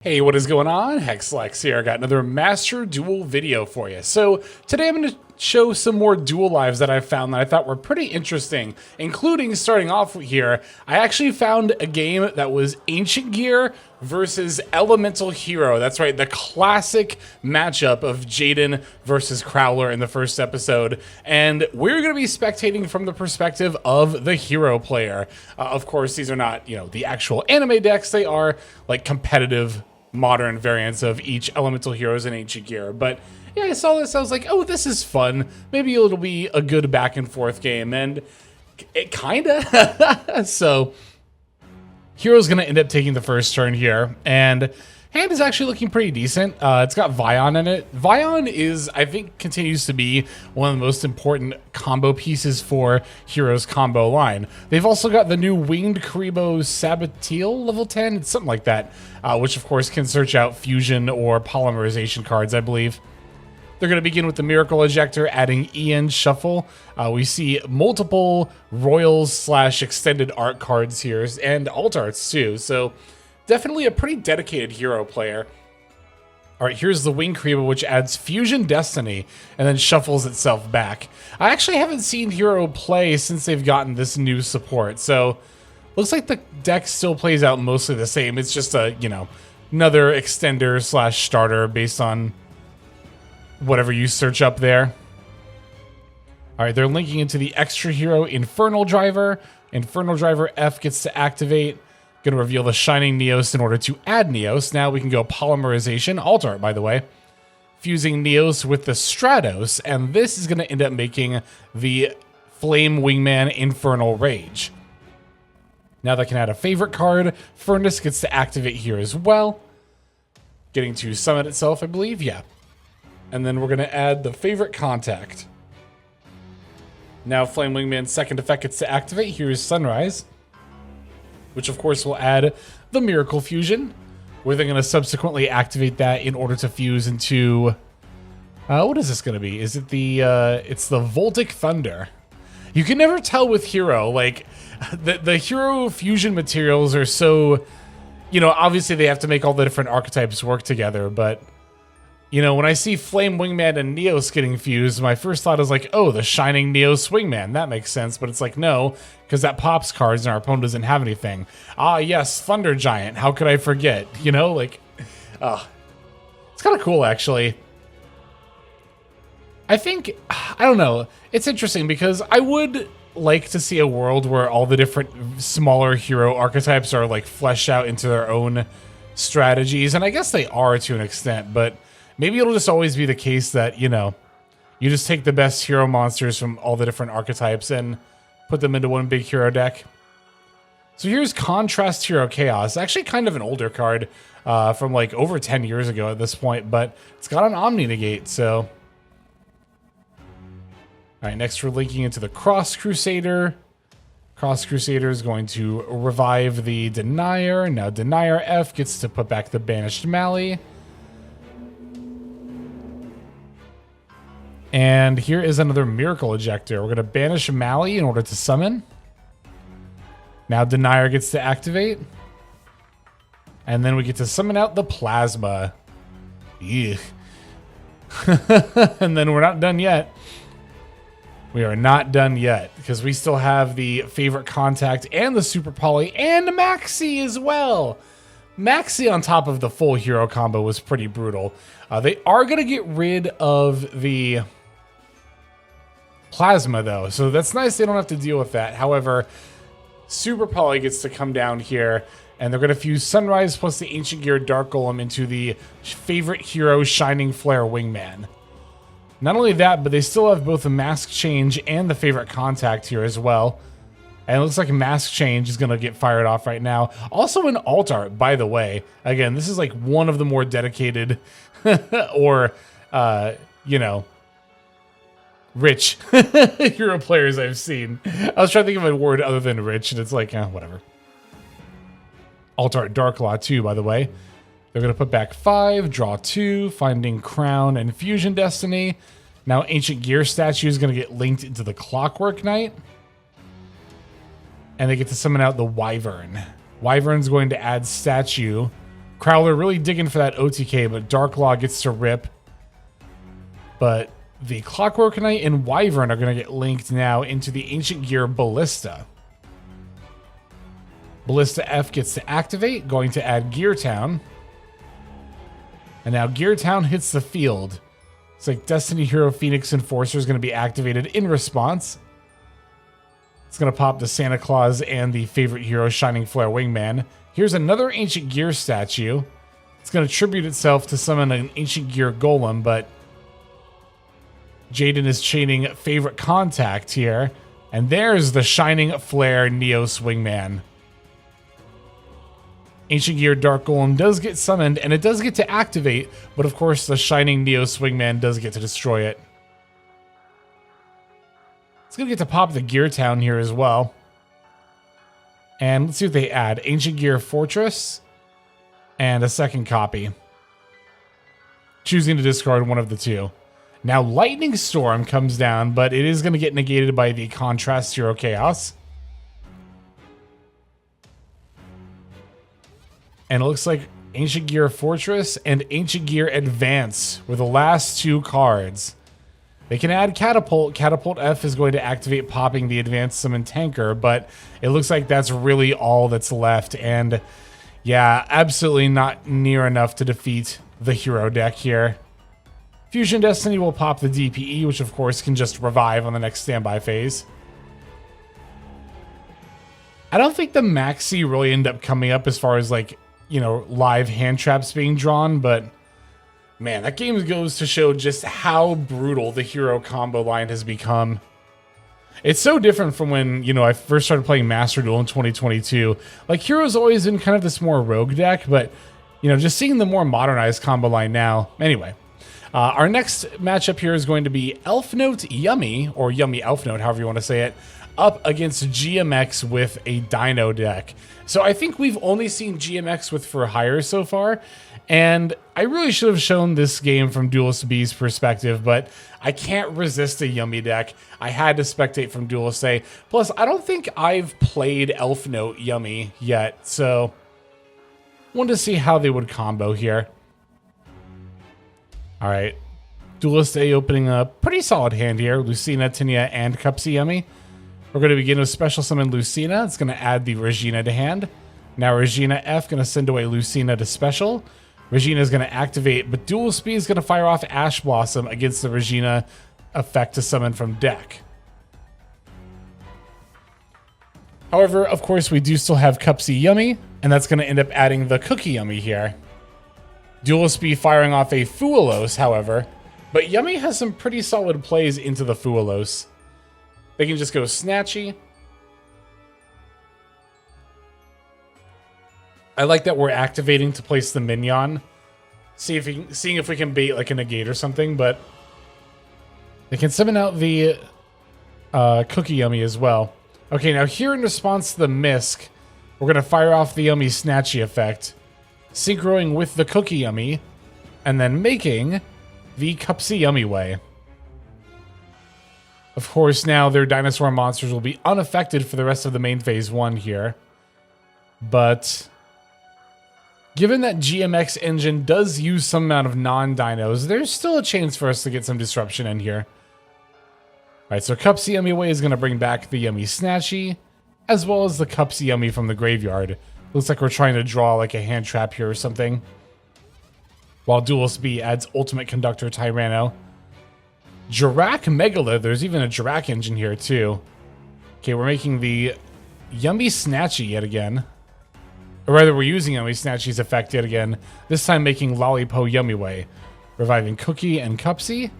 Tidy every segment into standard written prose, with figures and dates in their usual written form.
Hey, what is going on? Hexlex here. I got another Master Duel video for you. So today I'm going to show some more Duel lives that I found that I thought were pretty interesting, including starting off here. I actually found a game that was Ancient Gear versus Elemental Hero. That's right, the classic matchup of Jaden versus Crowler in the first episode. And we're going to be spectating from the perspective of the hero player. Of course, these are not, the actual anime decks. They are like competitive modern variants of each elemental heroes in Ancient Gear. But yeah, I saw this, I was like, oh, this is fun. Maybe it'll be a good back and forth game, and it kinda. So hero's gonna end up taking the first turn here, and hand is actually looking pretty decent. It's got Vion in it. Vion is, I think, continues to be one of the most important combo pieces for Hero's combo line. They've also got the new Winged Karibo Sabatiel level 10, it's something like that, which of course can search out fusion or polymerization cards, I believe. They're going to begin with the Miracle Ejector, adding Ian Shuffle. We see multiple Royals / extended art cards here, and alt arts too, so definitely a pretty dedicated hero player. All right, here's the Wing Karibo, which adds Fusion Destiny and then shuffles itself back. I actually haven't seen Hero play since they've gotten this new support, so looks like the deck still plays out mostly the same. It's just a, another extender / starter based on whatever you search up there. All right, they're linking into the extra hero Infernal Driver. Infernal Driver F gets to activate. Going to reveal the Shining Neos in order to add Neos. Now we can go Polymerization, alt art by the way, fusing Neos with the Stratos, and this is going to end up making the Flame Wingman Infernal Rage. Now they can add a favorite card. Furnace gets to activate here as well. Getting to summon itself, I believe, yeah. And then we're going to add the favorite contact. Now Flame Wingman's second effect gets to activate. Here's Sunrise, which of course will add the Miracle Fusion, where they're going to subsequently activate that in order to fuse into... what is this going to be? Is it the... it's the Voltic Thunder. You can never tell with Hero. Like, the Hero fusion materials are so... obviously they have to make all the different archetypes work together, but... when I see Flame Wingman and Neos getting fused, my first thought is like, oh, the Shining Neos Wingman. That makes sense, but it's like, no, because that pops cards and our opponent doesn't have anything. Ah, yes, Thunder Giant. How could I forget? It's kind of cool, actually. I think, I don't know, it's interesting because I would like to see a world where all the different smaller hero archetypes are like fleshed out into their own strategies, and I guess they are to an extent, but maybe it'll just always be the case that, you just take the best hero monsters from all the different archetypes and put them into one big hero deck. So here's Contrast Hero Chaos. Actually kind of an older card from like over 10 years ago at this point, but it's got an Omni Negate, so... All right, next we're linking into the Cross Crusader. Cross Crusader is going to revive the Denier. Now Denier F gets to put back the Banished Mally. And here is another Miracle Ejector. We're going to banish Mally in order to summon. Now Denier gets to activate. And then we get to summon out the Plasma. Eugh. And then we're not done yet. We are not done yet, because we still have the favorite contact and the Super Poly and Maxi as well. Maxi on top of the full hero combo was pretty brutal. They are going to get rid of the Plasma, though, so that's nice. They don't have to deal with that. However, Super Poly gets to come down here, and they're going to fuse Sunrise plus the Ancient Gear Dark Golem into the favorite hero Shining Flare Wingman. Not only that, but they still have both the Mask Change and the favorite contact here as well. And it looks like Mask Change is going to get fired off right now. Also an alt art, by the way. Again, this is like one of the more dedicated or, rich hero players I've seen. I was trying to think of a word other than rich, and it's like, whatever. Alt art Darklaw too, by the way. They're going to put back 5, draw 2, finding Crown and Fusion Destiny. Now Ancient Gear statue is going to get linked into the Clockwork Knight. And they get to summon out the Wyvern. Wyvern's going to add statue Crowler really digging for that OTK, but Dark Law gets to rip. But the Clockwork Knight and Wyvern are going to get linked now into the Ancient Gear Ballista. Ballista F gets to activate, going to add Gear Town. And now Gear Town hits the field. It's like Destiny Hero Phoenix Enforcer is going to be activated in response. It's going to pop the Santa Claus and the favorite hero Shining Flare Wingman. Here's another Ancient Gear statue. It's going to tribute itself to summon an Ancient Gear Golem, but Jaden is chaining favorite contact here. And there's the Shining Flare Neos Wingman. Ancient Gear Dark Golem does get summoned, and it does get to activate, but of course the Shining Neos Wingman does get to destroy it. It's going to get to pop the Gear Town here as well. And let's see what they add. Ancient Gear Fortress and a second copy. Choosing to discard one of the two. Now Lightning Storm comes down, but it is going to get negated by the Contrast Hero Chaos. And it looks like Ancient Gear Fortress and Ancient Gear Advance were the last two cards. They can add Catapult. Catapult F is going to activate popping the Advanced Summon Tanker, but it looks like that's really all that's left. And yeah, absolutely not near enough to defeat the hero deck here. Fusion Destiny will pop the DPE, which of course can just revive on the next standby phase. I don't think the Maxi really end up coming up as far as like, you know, live hand traps being drawn, but man, that game goes to show just how brutal the hero combo line has become. It's so different from when, you know, I first started playing Master Duel in 2022. Like, hero's always been kind of this more rogue deck, but, you know, just seeing the more modernized combo line now. Anyway, our next matchup here is going to be Elf Note Yummy, or Yummy Elf Note, however you want to say it, up against GMX with a Dino deck. So I think we've only seen GMX with For Hire so far, and I really should have shown this game from Duelist B's perspective, but I can't resist a Yummy deck. I had to spectate from Duelist A. Plus, I don't think I've played Elf Note Yummy yet, so wanted to see how they would combo here. All right, Duelist A opening a pretty solid hand here. Lucina, Tinia, and Cupsy Yummy. We're going to begin with Special Summon Lucina. It's going to add the Regina to hand. Now Regina F going to send away Lucina to Special. Regina is going to activate, but Dual Speed is going to fire off Ash Blossom against the Regina effect to summon from deck. However, of course, we do still have Cupsy Yummy, and that's going to end up adding the Cookie Yummy here. Dual Speed firing off a Fuelos, however, but Yummy has some pretty solid plays into the Fuelos. They can just go Snatchy. I like that we're activating to place the Minion. Seeing if we can bait like a Negate or something, but they can summon out the Cookie Yummy as well. Okay, now here in response to the Misk, we're going to fire off the Yummy Snatchy effect, synchroing with the Cookie Yummy, and then making the Cupsy Yummy way. Of course, now their dinosaur monsters will be unaffected for the rest of the main phase 1 here. But given that GMX engine does use some amount of non-dinos, there's still a chance for us to get some disruption in here. Alright, so Cupsy Yummy way is going to bring back the Yummy Snatchy, as well as the Cupsy Yummy from the graveyard. Looks like we're trying to draw like a hand trap here or something. While Duelist B adds Ultimate Conductor Tyranno. Jirak Megala, there's even a Jirak engine here too. Okay, we're making the Yummy Snatchy yet again. Or rather, we're using Yummy Snatchy's effect yet again. This time making Lollipo Yummy Way. Reviving Cookie and Cupsy.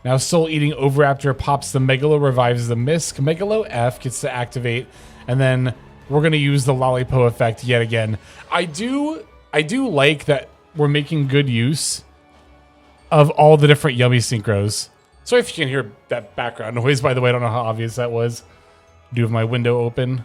Now Soul Eating Overraptor pops the Megalo, revives the Misk. Megalo F gets to activate. And then we're going to use the Lollipo effect yet again. I do like that we're making good use of all the different Yummy synchros. Sorry if you can hear that background noise, by the way. I don't know how obvious that was. Do have my window open.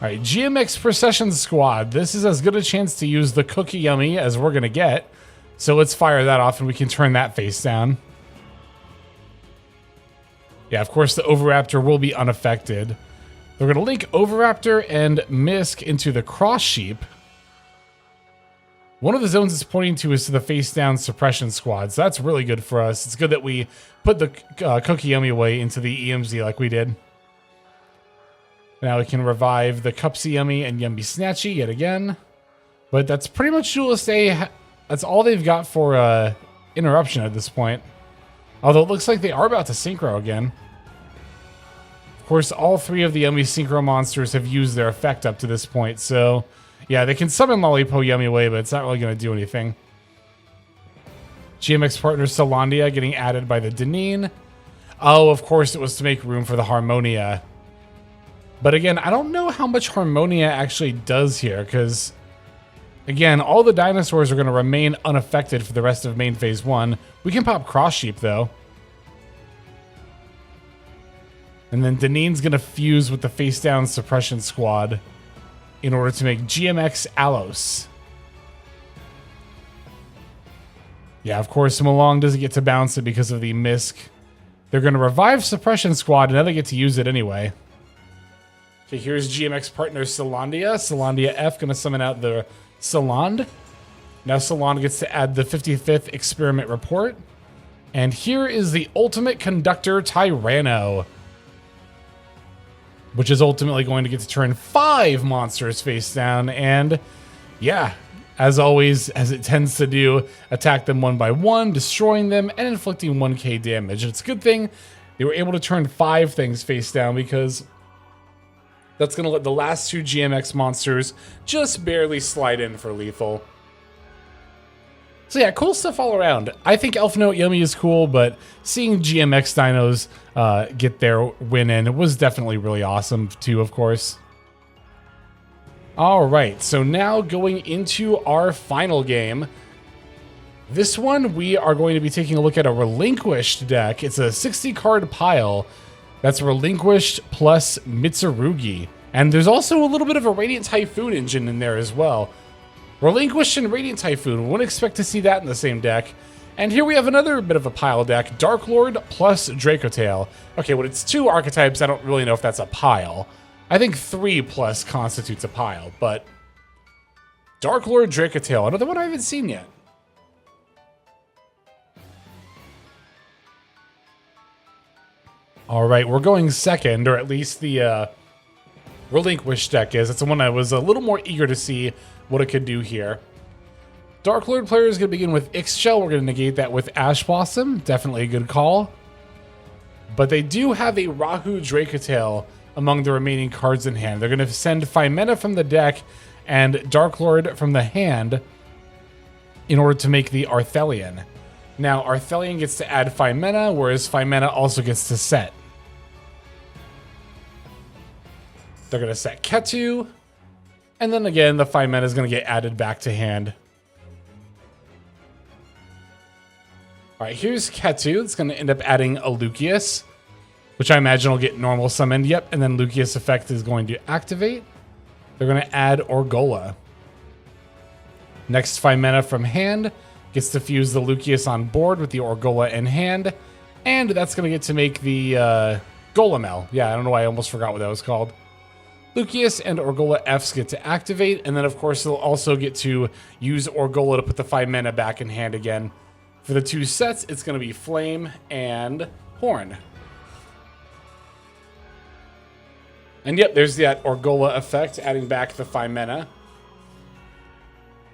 All right, GMX Procession Squad. This is as good a chance to use the Cookie Yummy as we're going to get. So let's fire that off and we can turn that face down. Yeah, of course, the Overraptor will be unaffected. We're going to link Overraptor and Misk into the Cross Sheep. One of the zones it's pointing to is to the face down suppression squad. So that's really good for us. It's good that we put the Cookie Yummy away into the EMZ like we did. Now we can revive the Cupsy Yummy and Yummy Snatchy yet again. But that's pretty much Duelist A. That's all they've got for interruption at this point. Although it looks like they are about to synchro again. Of course, all 3 of the Yummy Synchro monsters have used their effect up to this point, so yeah, they can summon Lollipo Yummy away, but it's not really going to do anything. GMX partner Solandia getting added by the Deneen. Oh, of course, it was to make room for the Harmonia. But again, I don't know how much Harmonia actually does here, because again, all the dinosaurs are going to remain unaffected for the rest of main phase 1. We can pop Cross Sheep, though. And then Deneen's going to fuse with the face down suppression squad in order to make GMX Alos. Yeah, of course, Malong doesn't get to bounce it because of the Misk. They're going to revive Suppression Squad, and now they get to use it anyway. Okay, here's GMX partner Solandia. Solandia F going to summon out the Soland. Now Soland gets to add the 55th Experiment Report. And here is the Ultimate Conductor Tyranno, which is ultimately going to get to turn 5 monsters face down, and yeah, as always, as it tends to do, attack them one by one, destroying them, and inflicting 1k damage. And it's a good thing they were able to turn 5 things face down, because that's going to let the last 2 GMX monsters just barely slide in for lethal. So yeah, cool stuff all around. I think Elf Note Yummy is cool, but seeing GMX dinos get their win in was definitely really awesome too, of course. All right, so now going into our final game. This one, we are going to be taking a look at a Relinquished deck. It's a 60-card pile that's Relinquished plus Mitsurugi. And there's also a little bit of a Radiant Typhoon engine in there as well. Relinquished and Radiant Typhoon. Wouldn't expect to see that in the same deck. And here we have another bit of a pile deck. Dark Lord plus Dracotail. Okay, when it's 2 archetypes, I don't really know if that's a pile. I think 3 plus constitutes a pile, but Dark Lord Dracotail, another one I haven't seen yet. All right, we're going second, or at least the Relinquished deck is. It's the one I was a little more eager to see what it could do here. Dark Lord player is going to begin with Ix-Shell. We're going to negate that with Ash Blossom. Definitely a good call. But they do have a Rahu Dracotail among the remaining cards in hand. They're going to send Phimena from the deck and Dark Lord from the hand in order to make the Arthelion. Now, Arthelion gets to add Phimena, whereas Phimena also gets to set. They're going to set Ketu. And then again, the Phimena is going to get added back to hand. All right, here's Ketu. It's going to end up adding a Lucius, which I imagine will get normal summoned. Yep, and then Lucius effect is going to activate. They're going to add Orgola. Next, Phimena from hand gets to fuse the Lucius on board with the Orgola in hand. And that's going to get to make the Golemel. Yeah, I don't know why I almost forgot what that was called. Lucius and Orgola Fs get to activate, and then of course they'll also get to use Orgola to put the Phimena back in hand again. For the 2 sets, it's going to be Flame and Horn. And yep, there's that Orgola effect, adding back the Phimena.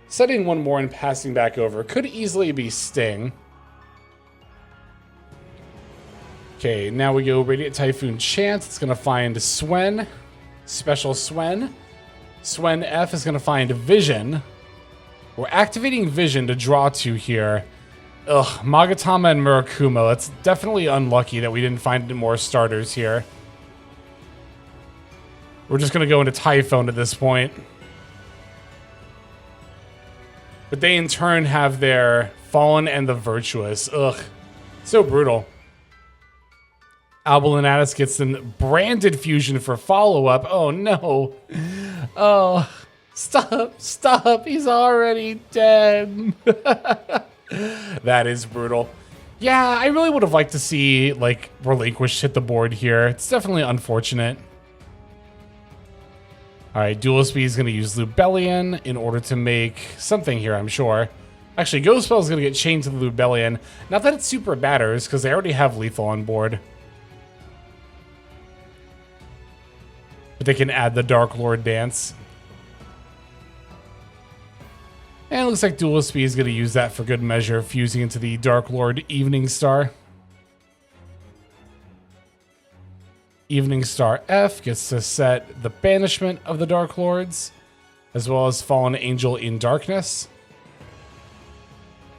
Setting one more and passing back over could easily be Sting. Okay, now we go Radiant Typhoon Chance. It's going to find Swen. Special Swen. Swen F is going to find Vision. We're activating Vision to draw 2 here. Ugh, Magatama and Murakumo. That's definitely unlucky that we didn't find more starters here. We're just going to go into Typhone at this point. But they in turn have their Fallen and the Virtuous. Ugh, so brutal. Albulinatus gets an branded fusion for follow-up. Oh, no. Oh, stop. He's already dead. That is brutal. Yeah, I really would have liked to see, like, Relinquished hit the board here. It's definitely unfortunate. All right, Dual Speed is going to use Lubellion in order to make something here, I'm sure. Actually, Ghost Spell is going to get chained to the Lubellion. Not that it super matters, because they already have Lethal on board. But they can add the Dark Lord Dance. And it looks like Dual Speed is going to use that for good measure, fusing into the Dark Lord Evening Star. Evening Star F gets to set the banishment of the Dark Lords, as well as Fallen Angel in Darkness,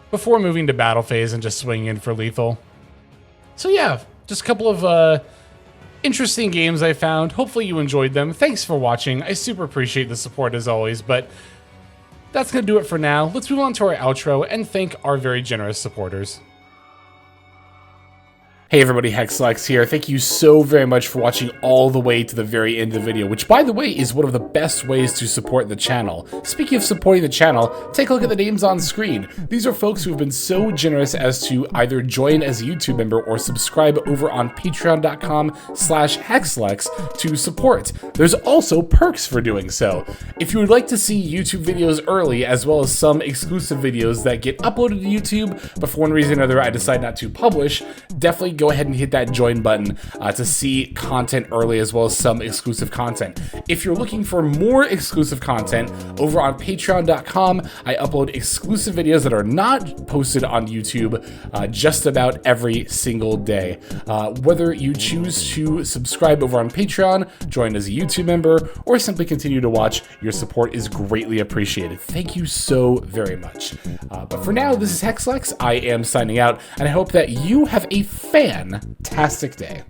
before moving to battle phase and just swinging in for lethal. So yeah, just a couple of interesting games I found. Hopefully you enjoyed them. Thanks for watching. I super appreciate the support as always, but that's going to do it for now. Let's move on to our outro and thank our very generous supporters. Hey everybody, Hexlex here. Thank you so very much for watching all the way to the very end of the video, which by the way is one of the best ways to support the channel. Speaking of supporting the channel, take a look at the names on screen. These are folks who have been so generous as to either join as a YouTube member or subscribe over on patreon.com/Hexlex to support. There's also perks for doing so. If you would like to see YouTube videos early, as well as some exclusive videos that get uploaded to YouTube, but for one reason or another I decide not to publish, definitely go ahead and hit that join button to see content early, as well as some exclusive content. If you're looking for more exclusive content, over on patreon.com, I upload exclusive videos that are not posted on YouTube just about every single day. Whether you choose to subscribe over on Patreon, join as a YouTube member, or simply continue to watch, your support is greatly appreciated. Thank you so very much. But for now, this is Hexlex. I am signing out, and I hope that you have a fantastic day.